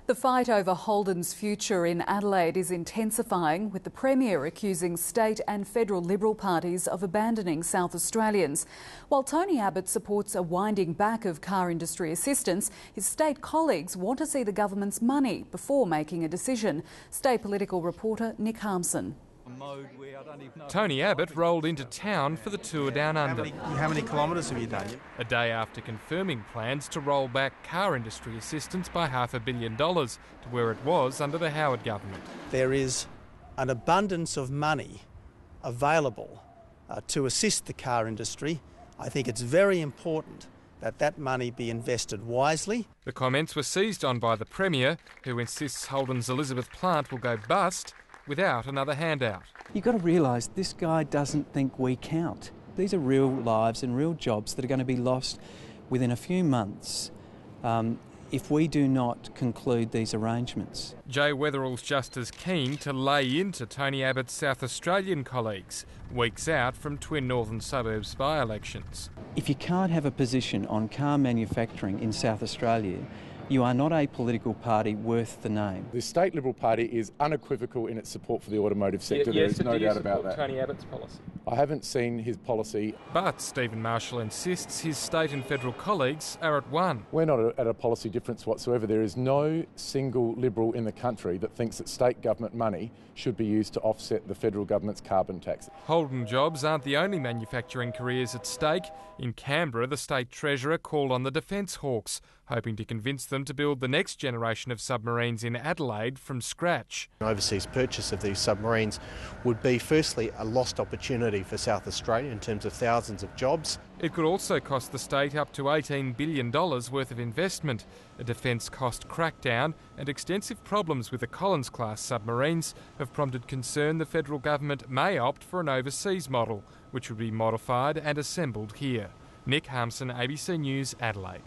The fight over Holden's future in Adelaide is intensifying, with the Premier accusing state and federal Liberal parties of abandoning South Australians. While Tony Abbott supports a winding back of car industry assistance, his state colleagues want to see the government's money before making a decision. State political reporter Nick Harmson. Tony Abbott rolled into town for the tour down under. How many kilometres have you done? A day after confirming plans to roll back car industry assistance by $500 million to where it was under the Howard government. There is an abundance of money available to assist the car industry. I think it's very important that that money be invested wisely. The comments were seized on by the Premier, who insists Holden's Elizabeth plant will go bust without another handout. You've got to realise this guy doesn't think we count. These are real lives and real jobs that are going to be lost within a few months if we do not conclude these arrangements. Jay Weatherill's just as keen to lay into Tony Abbott's South Australian colleagues, weeks out from twin northern suburbs by-elections. If you can't have a position on car manufacturing in South Australia, you are not a political party worth the name. The State Liberal Party is unequivocal in its support for the automotive sector. There is no doubt about that. Tony Abbott's policy? I haven't seen his policy. But Stephen Marshall insists his state and federal colleagues are at one. We're not at a policy difference whatsoever. There is no single Liberal in the country that thinks that state government money should be used to offset the federal government's carbon tax. Holden jobs aren't the only manufacturing careers at stake. In Canberra, the State Treasurer called on the Defence Hawks, hoping to convince them to build the next generation of submarines in Adelaide from scratch. Overseas purchase of these submarines would be firstly a lost opportunity for South Australia in terms of thousands of jobs. It could also cost the state up to $18 billion worth of investment. A defence cost crackdown and extensive problems with the Collins-class submarines have prompted concern the federal government may opt for an overseas model, which would be modified and assembled here. Nick Harmson, ABC News, Adelaide.